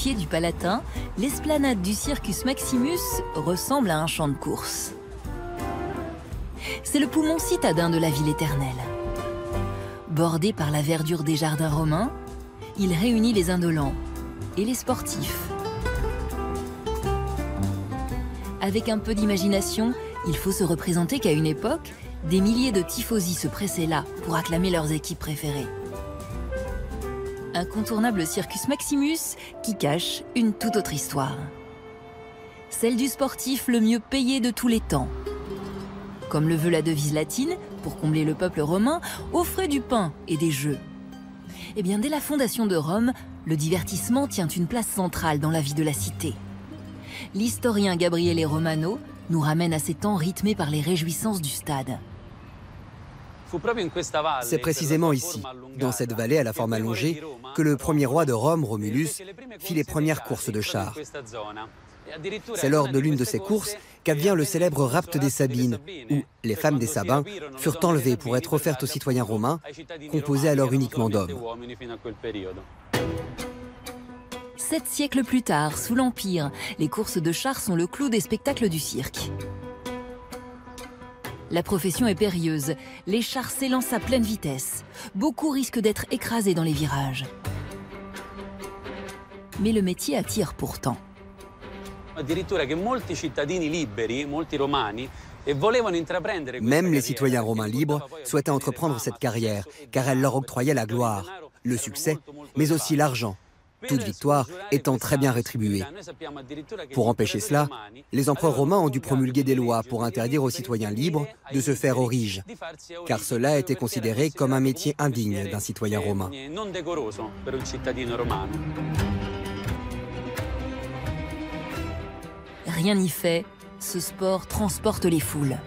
pied du Palatin, l'esplanade du Circus Maximus ressemble à un champ de course. C'est le poumon citadin de la ville éternelle. Bordé par la verdure des jardins romains, il réunit les indolents et les sportifs. Avec un peu d'imagination, il faut se représenter qu'à une époque, des milliers de tifosi se pressaient là pour acclamer leurs équipes préférées. Incontournable Circus Maximus qui cache une toute autre histoire. Celle du sportif le mieux payé de tous les temps. Comme le veut la devise latine, pour combler le peuple romain, offrez du pain et des jeux. Eh bien, dès la fondation de Rome, le divertissement tient une place centrale dans la vie de la cité. L'historien Gabriele Romano nous ramène à ces temps rythmés par les réjouissances du stade. C'est précisément ici, dans cette vallée à la forme allongée, que le premier roi de Rome, Romulus, fit les premières courses de chars. C'est lors de l'une de ces courses qu'advient le célèbre rapt des Sabines, où les femmes des Sabins furent enlevées pour être offertes aux citoyens romains, composés alors uniquement d'hommes. 7 siècles plus tard, sous l'Empire, les courses de chars sont le clou des spectacles du cirque. La profession est périlleuse, les chars s'élancent à pleine vitesse. Beaucoup risquent d'être écrasés dans les virages. Mais le métier attire pourtant. Même les citoyens romains libres souhaitaient entreprendre cette carrière, car elle leur octroyait la gloire, le succès, mais aussi l'argent, toute victoire étant très bien rétribuée. Pour empêcher cela, les empereurs romains ont dû promulguer des lois pour interdire aux citoyens libres de se faire aurige, car cela était considéré comme un métier indigne d'un citoyen romain. Rien n'y fait, ce sport transporte les foules.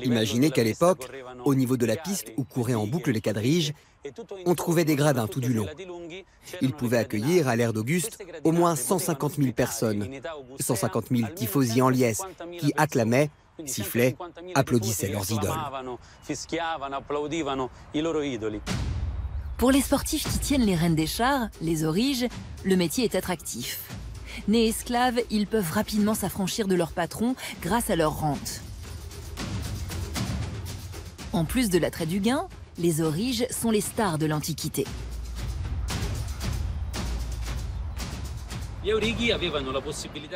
Imaginez qu'à l'époque, au niveau de la piste où couraient en boucle les quadriges, on trouvait des gradins tout du long. Ils pouvaient accueillir, à l'ère d'Auguste, au moins 150 000 personnes, 150 000 tifosi en liesse, qui acclamaient, sifflaient, applaudissaient leurs idoles. Pour les sportifs qui tiennent les rênes des chars, les auriges, le métier est attractif. Nés esclaves, ils peuvent rapidement s'affranchir de leur patron grâce à leur rente. En plus de l'attrait du gain, les auriges sont les stars de l'Antiquité.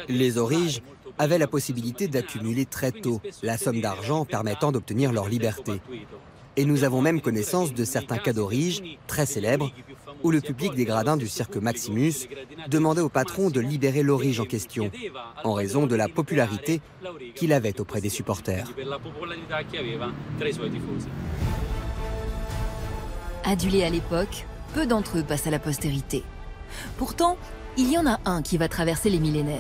Les auriges avaient la possibilité d'accumuler très tôt la somme d'argent permettant d'obtenir leur liberté. Et nous avons même connaissance de certains cas d'auriges très célèbres où le public des gradins du cirque Maximus demandait au patron de libérer l'aurige en question, en raison de la popularité qu'il avait auprès des supporters. Adulés à l'époque, peu d'entre eux passent à la postérité. Pourtant, il y en a un qui va traverser les millénaires.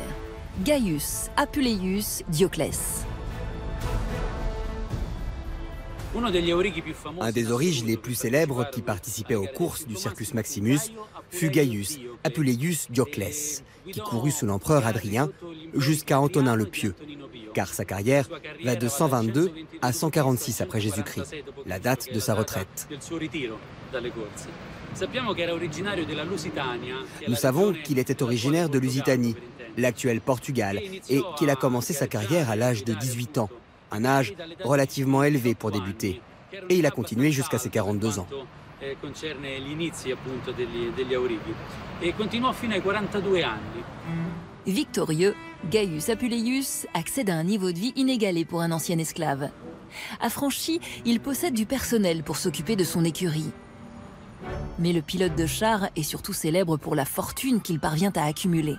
Gaius Apuleius Dioclès. Un des auriges les plus célèbres qui participait aux courses du Circus Maximus fut Gaius Apuleius Dioclès, qui courut sous l'empereur Adrien jusqu'à Antonin le Pieux, car sa carrière va de 122 à 146 après Jésus-Christ, la date de sa retraite. Nous savons qu'il était originaire de Lusitanie, l'actuel Portugal, et qu'il a commencé sa carrière à l'âge de 18 ans. Un âge relativement élevé pour débuter. Et il a continué jusqu'à ses 42 ans. Victorieux, Gaius Apuleius accède à un niveau de vie inégalé pour un ancien esclave. Affranchi, il possède du personnel pour s'occuper de son écurie. Mais le pilote de char est surtout célèbre pour la fortune qu'il parvient à accumuler.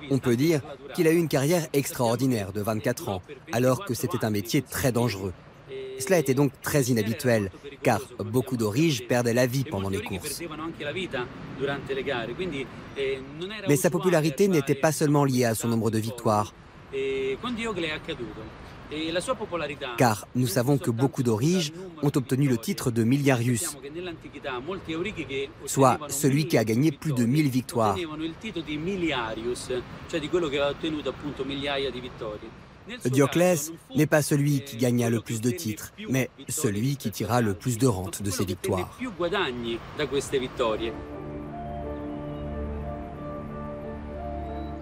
On peut dire qu'il a eu une carrière extraordinaire de 24 ans, alors que c'était un métier très dangereux. Cela était donc très inhabituel, car beaucoup d'auriges perdaient la vie pendant les courses. Mais sa popularité n'était pas seulement liée à son nombre de victoires. Car nous savons que beaucoup d'auriges ont obtenu le titre de miliarius, soit celui qui a gagné plus de 1000 victoires. Dioclès n'est pas celui qui gagna le plus de titres, mais celui qui tira le plus de rente de ses victoires.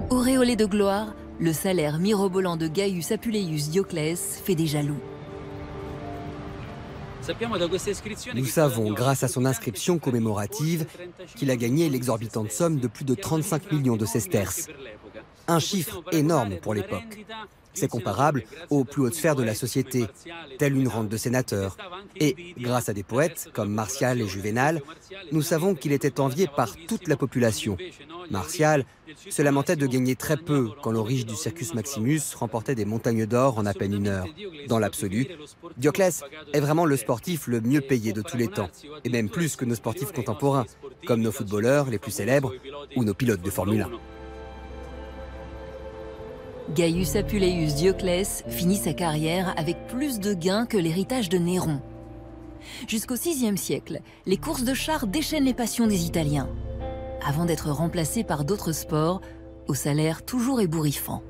Auréolé de gloire, le salaire mirobolant de Gaius Apuleius Dioclès fait des jaloux. Nous savons, grâce à son inscription commémorative, qu'il a gagné l'exorbitante somme de plus de 35 millions de sesterces. Un chiffre énorme pour l'époque. C'est comparable aux plus hautes sphères de la société, telle une rente de sénateur. Et grâce à des poètes comme Martial et Juvénal, nous savons qu'il était envié par toute la population. Martial se lamentait de gagner très peu quand le riche du Circus Maximus remportait des montagnes d'or en à peine une heure. Dans l'absolu, Dioclès est vraiment le sportif le mieux payé de tous les temps, et même plus que nos sportifs contemporains, comme nos footballeurs les plus célèbres ou nos pilotes de Formule 1. Gaius Apuleius Dioclès finit sa carrière avec plus de gains que l'héritage de Néron. Jusqu'au VIe siècle, les courses de chars déchaînent les passions des Italiens, avant d'être remplacées par d'autres sports, au salaire toujours ébouriffant.